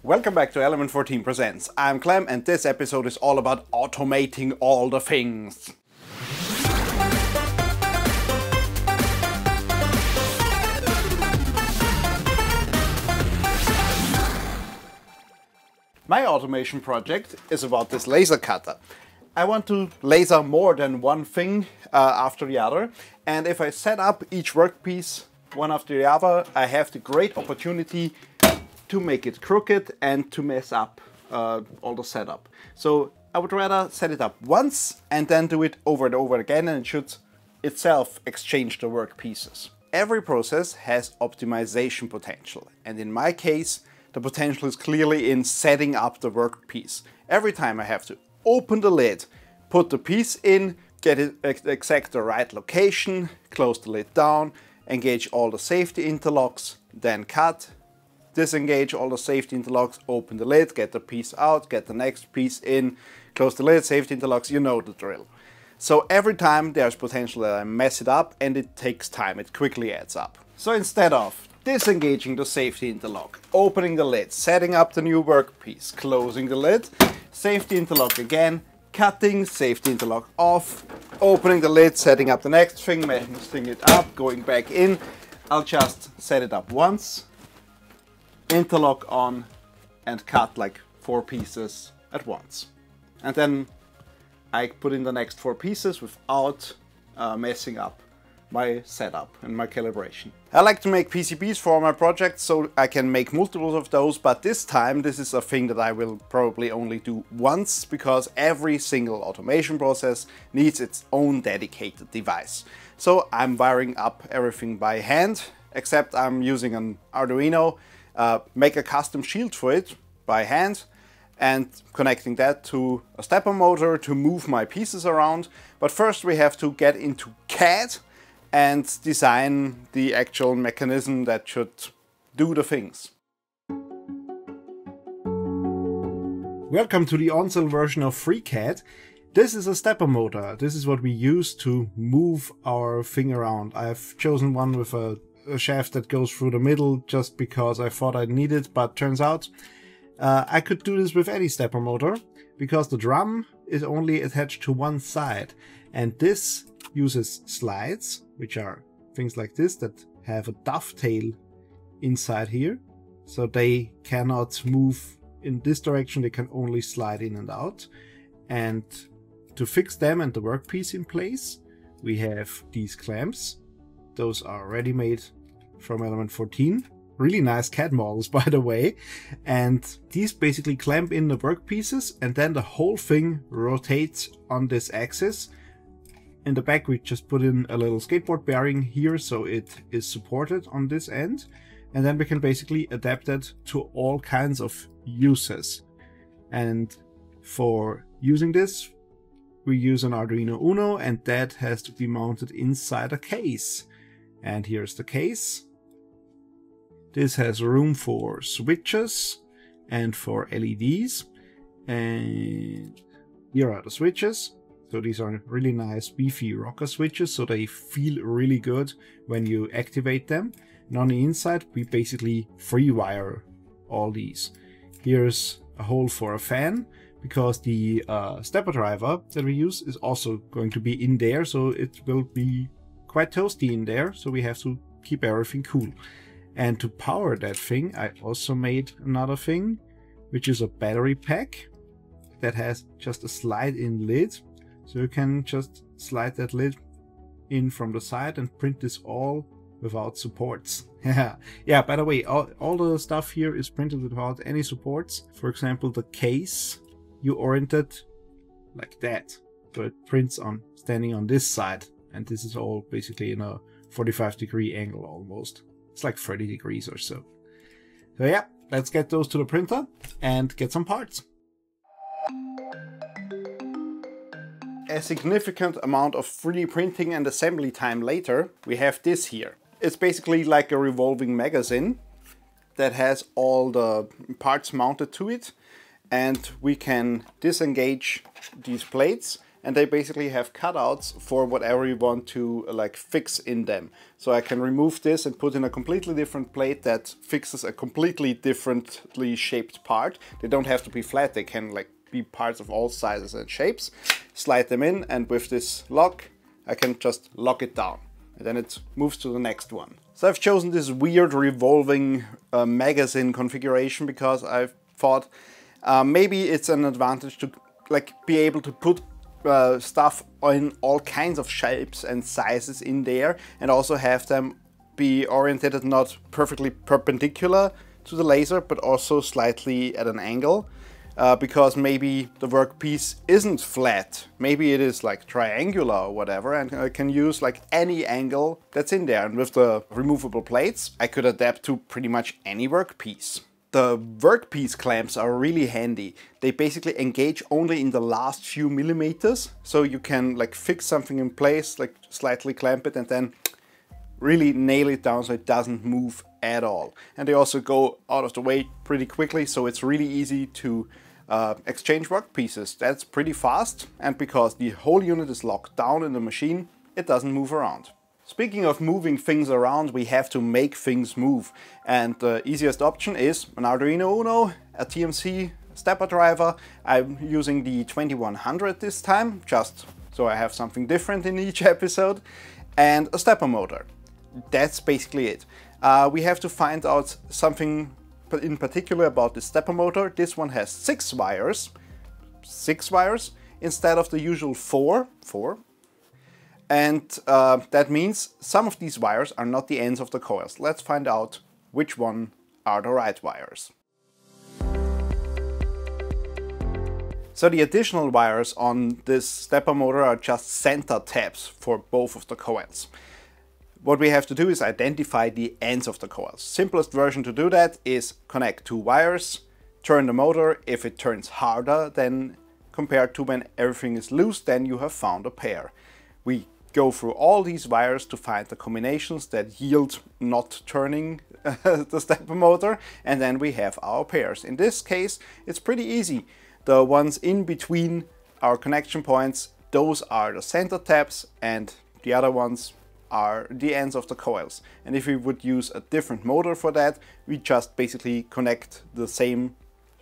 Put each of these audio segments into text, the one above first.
Welcome back to Element 14 Presents. I'm Clem and this episode is all about automating all the things. My automation project is about this laser cutter. I want to laser more than one thing after the other, and if I set up each workpiece one after the other, I have the great opportunity to make it crooked and to mess up all the setup. So I would rather set it up once and then do it over and over again, and it should itself exchange the work pieces. Every process has optimization potential, and in my case the potential is clearly in setting up the workpiece. Every time I have to open the lid, put the piece in, get it exact the right location, close the lid down, engage all the safety interlocks, then cut, disengage all the safety interlocks, open the lid, get the piece out, get the next piece in, close the lid, safety interlocks, you know the drill. So every time there's potential that I mess it up, and it takes time, it quickly adds up. So instead of disengaging the safety interlock, opening the lid, setting up the new workpiece, closing the lid, safety interlock again, cutting, safety interlock off, opening the lid, setting up the next thing, messing it up, going back in, I'll just set it up once, interlock on, and cut like 4 pieces at once. And then I put in the next 4 pieces without messing up my setup and my calibration. I like to make PCBs for my projects so I can make multiples of those, but this time this is a thing that I will probably only do once, because every single automation process needs its own dedicated device. So I'm wiring up everything by hand, except I'm using an Arduino, make a custom shield for it by hand, and connecting that to a stepper motor to move my pieces around. But first we have to get into CAD and design the actual mechanism that should do the things. Welcome to the on-sale version of FreeCAD. This is a stepper motor. This is what we use to move our thing around. I've chosen one with a shaft that goes through the middle just because I thought I'd need it, but turns out I could do this with any stepper motor because the drum is only attached to one side, and this uses slides, which are things like this that have a dovetail inside here, so they cannot move in this direction, they can only slide in and out. And to fix them and the workpiece in place, we have these clamps. Those are ready-made from Element 14. Really nice CAD models, by the way. And these basically clamp in the workpieces, and then the whole thing rotates on this axis. In the back we just put in a little skateboard bearing here so it is supported on this end, and then we can basically adapt it to all kinds of uses. And for using this we use an Arduino Uno, and that has to be mounted inside a case. And here's the case. This has room for switches and for LEDs, and here are the switches. So these are really nice beefy rocker switches, so they feel really good when you activate them. And on the inside we basically free wire all these. Here's a hole for a fan, because the stepper driver that we use is also going to be in there, so it will be quite toasty in there, so we have to keep everything cool. And to power that thing I also made another thing, which is a battery pack that has just a slide-in lid. So you can just slide that lid in from the side and print this all without supports. Yeah, by the way, all the stuff here is printed without any supports. For example, the case, you orient it like that, so it prints on standing on this side, and this is all basically in a 45-degree angle almost. It's like 30 degrees or so. So yeah, let's get those to the printer and get some parts. A significant amount of 3D printing and assembly time later, we have this here. It's basically like a revolving magazine that has all the parts mounted to it, and we can disengage these plates and they basically have cutouts for whatever you want to like fix in them. So I can remove this and put in a completely different plate that fixes a completely differently shaped part. They don't have to be flat, they can like be parts of all sizes and shapes. Slide them in, and with this lock I can just lock it down, and then it moves to the next one. So I've chosen this weird revolving magazine configuration because I thought maybe it's an advantage to like be able to put stuff in all kinds of shapes and sizes in there, and also have them be oriented not perfectly perpendicular to the laser but also slightly at an angle. Because maybe the workpiece isn't flat, maybe it is like triangular or whatever, and I can use like any angle that's in there. And with the removable plates I could adapt to pretty much any workpiece. The workpiece clamps are really handy. They basically engage only in the last few millimeters, so you can like fix something in place, like slightly clamp it and then really nail it down so it doesn't move at all. And they also go out of the way pretty quickly, so it's really easy to exchange workpieces. That's pretty fast, and because the whole unit is locked down in the machine, it doesn't move around. Speaking of moving things around, we have to make things move, and the easiest option is an Arduino Uno, a TMC stepper driver. I'm using the 2100 this time, just so I have something different in each episode, and a stepper motor. That's basically it. We have to find out something in particular about the stepper motor. This one has 6 wires instead of the usual 4. And that means some of these wires are not the ends of the coils. Let's find out which one are the right wires. So the additional wires on this stepper motor are just center tabs for both of the coils. What we have to do is identify the ends of the coils. Simplest version to do that is connect 2 wires, turn the motor. If it turns harder than compared to when everything is loose, then you have found a pair. We go through all these wires to find the combinations that yield not turning the stepper motor, and then we have our pairs. In this case, it's pretty easy. The ones in between our connection points, those are the center tabs, and the other ones are the ends of the coils. And if we would use a different motor for that, we just basically connect the same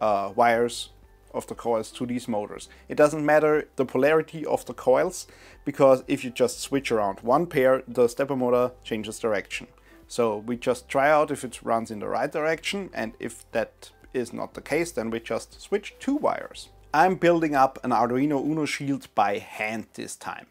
wires of the coils to these motors. It doesn't matter the polarity of the coils, because if you just switch around one pair, the stepper motor changes direction. So we just try out if it runs in the right direction, and if that is not the case, then we just switch 2 wires. I'm building up an Arduino Uno shield by hand this time.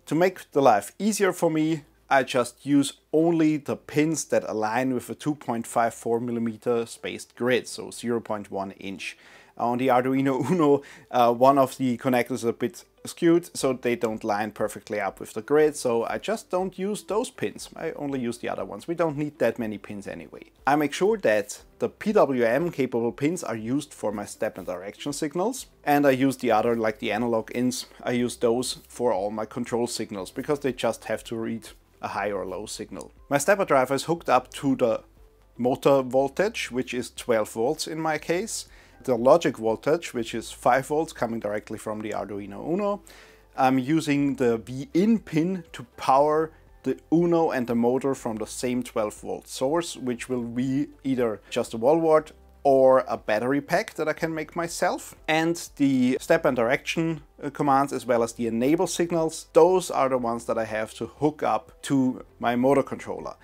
To make the life easier for me, I just use only the pins that align with a 2.54mm spaced grid, so 0.1 inch. On the Arduino Uno, one of the connectors is a bit skewed, so they don't line perfectly up with the grid, so I just don't use those pins. I only use the other ones. We don't need that many pins anyway. I make sure that the PWM capable pins are used for my step and direction signals, and I use the other, like the analog ins, I use those for all my control signals, because they just have to read a high or low signal. My stepper driver is hooked up to the motor voltage, which is 12 volts in my case. The logic voltage, which is 5 volts coming directly from the Arduino Uno. I'm using the V-in pin to power the Uno and the motor from the same 12 volt source, which will be either just a wall wart or a battery pack that I can make myself. And the step and direction commands, as well as the enable signals, those are the ones that I have to hook up to my motor controller.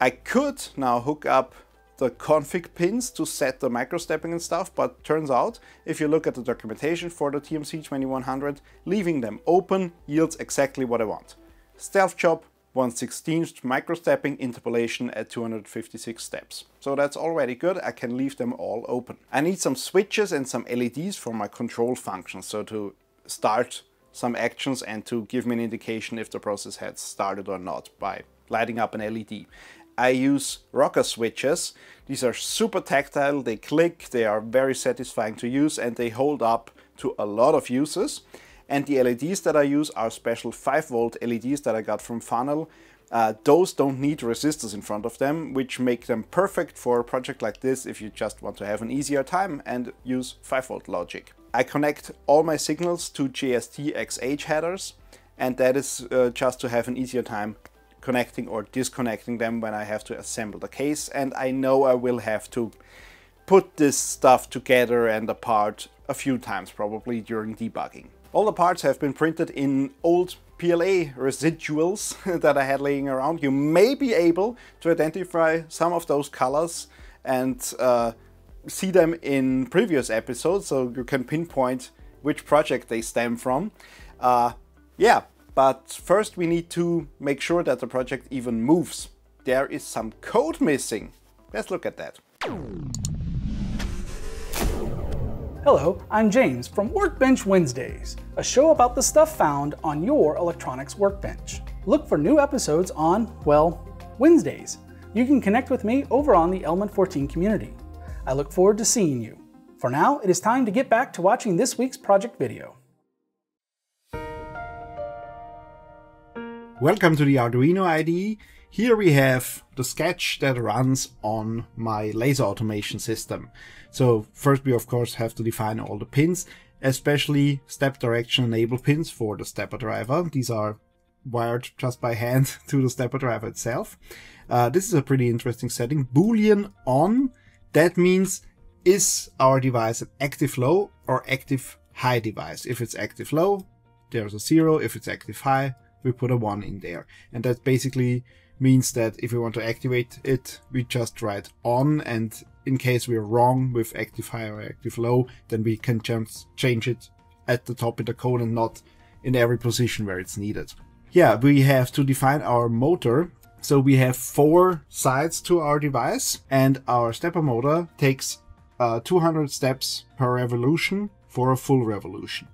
I could now hook up the config pins to set the micro stepping and stuff, but turns out, if you look at the documentation for the TMC 2100, leaving them open yields exactly what I want. Stealth job, 1/16 micro stepping interpolation at 256 steps. So that's already good. I can leave them all open. I need some switches and some LEDs for my control functions, so to start some actions and to give me an indication if the process has started or not by lighting up an LED. I use rocker switches. These are super tactile, they click, they are very satisfying to use, and they hold up to a lot of uses. And the LEDs that I use are special 5 volt LEDs that I got from Funnel. Those don't need resistors in front of them, which make them perfect for a project like this if you just want to have an easier time and use 5-volt logic. I connect all my signals to JST-XH headers, and that is just to have an easier time connecting or disconnecting them when I have to assemble the case, and I know I will have to put this stuff together and apart a few times probably during debugging. All the parts have been printed in old PLA residuals that I had laying around. You may be able to identify some of those colors and see them in previous episodes, so you can pinpoint which project they stem from. Yeah, but first we need to make sure that the project even moves. There is some code missing. Let's look at that. Hello, I'm James from Workbench Wednesdays, a show about the stuff found on your electronics workbench. Look for new episodes on, well, Wednesdays. You can connect with me over on the Element 14 community. I look forward to seeing you. For now, it is time to get back to watching this week's project video. Welcome to the Arduino IDE. Here we have the sketch that runs on my laser automation system. So first we of course have to define all the pins, especially step direction enable pins for the stepper driver. These are wired just by hand to the stepper driver itself. This is a pretty interesting setting. Boolean on, that means is our device an active low or active high device. If it's active low, there's a 0. If it's active high, we put a 1 in there. And that basically means that if we want to activate it, we just write on, and in case we're wrong with active high or active low, then we can just change it at the top of the code and not in every position where it's needed. Yeah, we have to define our motor. So we have 4 sides to our device, and our stepper motor takes 200 steps per revolution for a full revolution.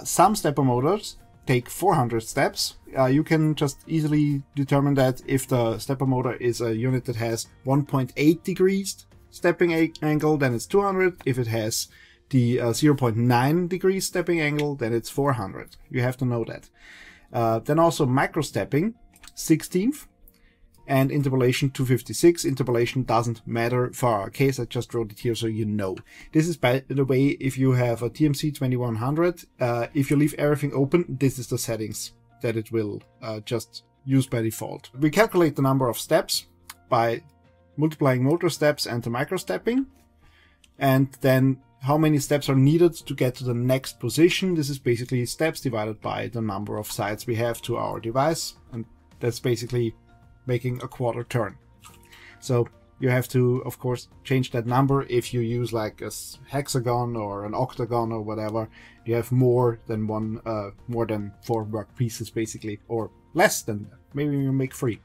Some stepper motors take 400 steps. You can just easily determine that if the stepper motor is a unit that has 1.8 degrees stepping angle, then it's 200. If it has the 0.9 degrees stepping angle, then it's 400. You have to know that. Then also micro stepping, 16th, and interpolation 256. Interpolation doesn't matter for our case. I just wrote it here so you know. This is, by the way, if you have a TMC 2100. If you leave everything open, this is the settings that it will just use by default. We calculate the number of steps by multiplying motor steps and the micro stepping, and then how many steps are needed to get to the next position. This is basically steps divided by the number of sides we have to our device, and that's basically making a quarter turn. So you have to, of course, change that number. If you use like a hexagon or an octagon or whatever, you have more than 4 work pieces basically, or less than that. Maybe you make 3.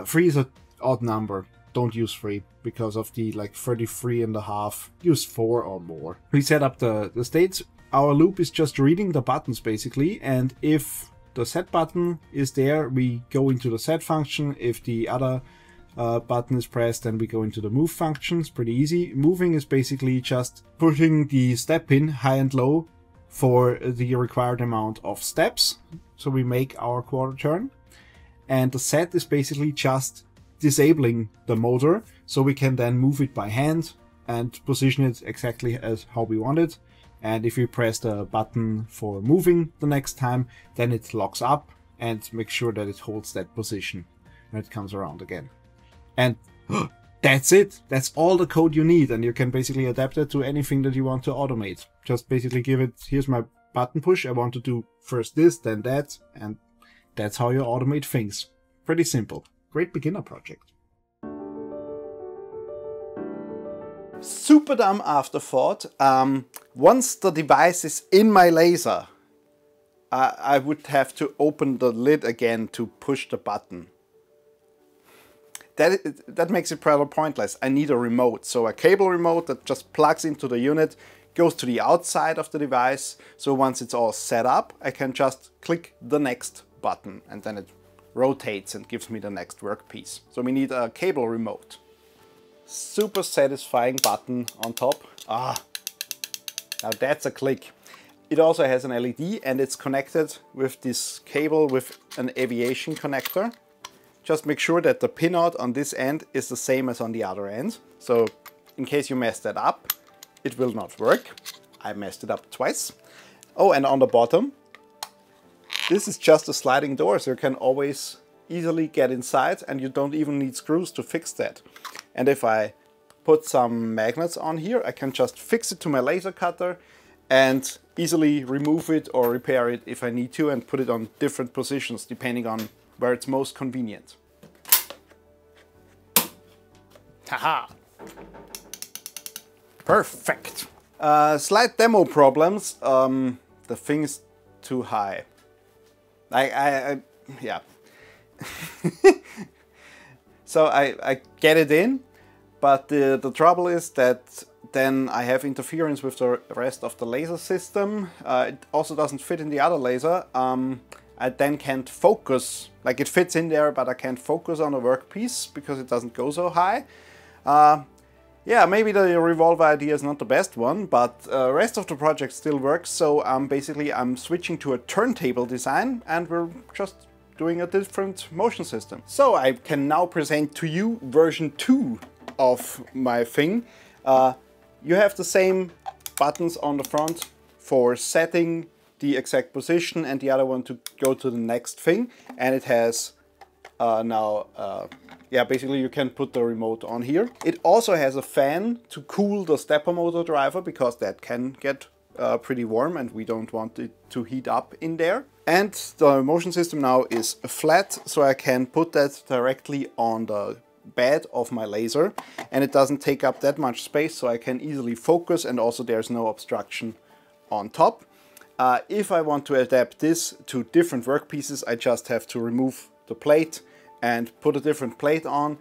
3 is an odd number. Don't use 3 because of the like 33.5. Use 4 or more. We set up the states. Our loop is just reading the buttons basically, and if the set button is there, we go into the set function. If the other button is pressed, then we go into the move function. It's pretty easy. Moving is basically just pushing the step pin high and low for the required amount of steps, so we make our quarter turn. And the set is basically just disabling the motor, so we can then move it by hand and position it exactly as how we want it. And if we press the button for moving the next time, then it locks up and makes sure that it holds that position when it comes around again. And that's it. That's all the code you need, and you can basically adapt it to anything that you want to automate. Just basically give it, here's my button push, I want to do first this, then that, and that's how you automate things. Pretty simple. Great beginner project. Super dumb afterthought. Once the device is in my laser, I would have to open the lid again to push the button. That makes it rather pointless. I need a remote, so a cable remote that just plugs into the unit, goes to the outside of the device, so once it's all set up, I can just click the next button and then it rotates and gives me the next workpiece. So we need a cable remote. Super satisfying button on top. Now that's a click. It also has an LED and it's connected with this cable with an aviation connector. Just make sure that the pinout on this end is the same as on the other end. So in case you mess that up, it will not work. I messed it up twice. Oh, and on the bottom, this is just a sliding door, so you can always easily get inside and you don't even need screws to fix that. And if I put some magnets on here, I can just fix it to my laser cutter and easily remove it or repair it if I need to and put it on different positions depending on where it's most convenient. Haha! Perfect! Slight demo problems. The thing is too high. Yeah. So I get it in, but the trouble is that then I have interference with the rest of the laser system. It also doesn't fit in the other laser. I then can't focus, like it fits in there, but I can't focus on the workpiece because it doesn't go so high. Yeah, maybe the revolver idea is not the best one, but the rest of the project still works. So basically I'm switching to a turntable design and we're just doing a different motion system. So I can now present to you version 2 of my thing. You have the same buttons on the front for setting the exact position and the other one to go to the next thing. And it has yeah, basically you can put the remote on here. It also has a fan to cool the stepper motor driver because that can get pretty warm and we don't want it to heat up in there. And the motion system now is flat, so I can put that directly on the bed of my laser and it doesn't take up that much space, so I can easily focus and also there's no obstruction on top. If I want to adapt this to different workpieces, I just have to remove the plate and put a different plate on,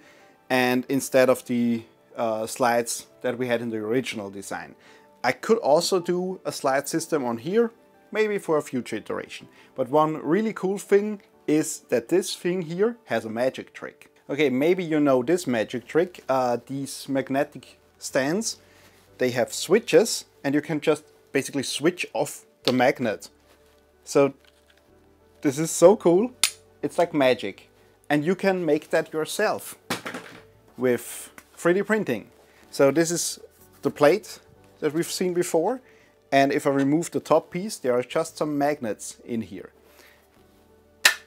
and instead of the slides that we had in the original design. I could also do a slide system on here, maybe for a future iteration. But one really cool thing is that this thing here has a magic trick. Okay, maybe you know this magic trick. These magnetic stands, they have switches and you can just basically switch off the magnet. So this is so cool. It's like magic. And you can make that yourself with 3D printing. So this is the plate that we've seen before. And if I remove the top piece, there are just some magnets in here.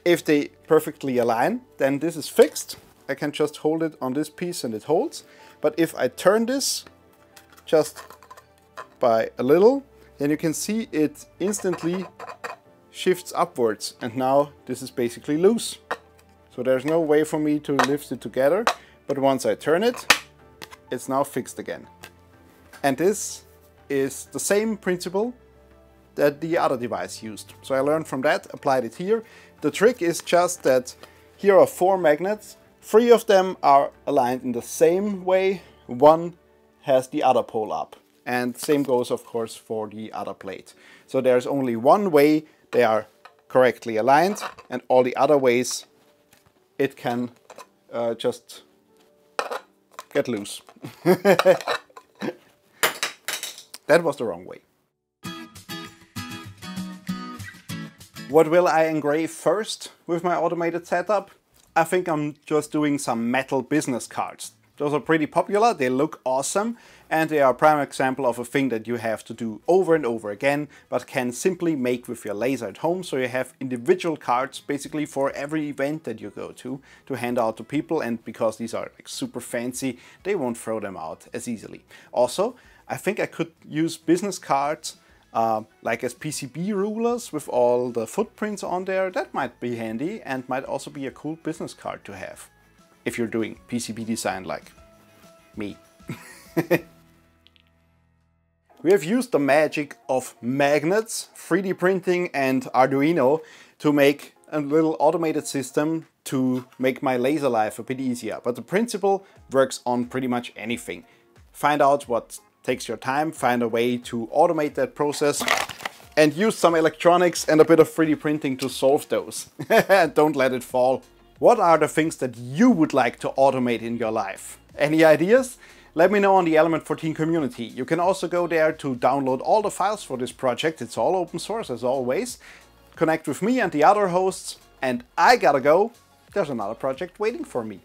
If they perfectly align, then this is fixed. I can just hold it on this piece and it holds. But if I turn this just by a little, then you can see it instantly shifts upwards. And now this is basically loose. So there's no way for me to lift it together, but once I turn it, it's now fixed again. And this is the same principle that the other device used. So I learned from that, applied it here. The trick is just that here are 4 magnets. 3 of them are aligned in the same way. 1 has the other pole up. And same goes, of course, for the other plate. So there's only one way they are correctly aligned, and all the other ways it can just get loose. That was the wrong way. What will I engrave first with my automated setup? I think I'm just doing some metal business cards. Those are pretty popular, they look awesome, and they are a prime example of a thing that you have to do over and over again, but can simply make with your laser at home. So you have individual cards basically for every event that you go to hand out to people, and because these are like super fancy, they won't throw them out as easily. Also, I think I could use business cards like as PCB rulers with all the footprints on there. That might be handy and might also be a cool business card to have if you're doing PCB design like me. We have used the magic of magnets, 3D printing and Arduino to make a little automated system to make my laser life a bit easier. But the principle works on pretty much anything. Find out what takes your time, find a way to automate that process, and use some electronics and a bit of 3D printing to solve those. Don't let it fall. What are the things that you would like to automate in your life? Any ideas? let me know on the Element 14 community. You can also go there to download all the files for this project. It's all open source as always. Connect with me and the other hosts, and I gotta go. There's another project waiting for me.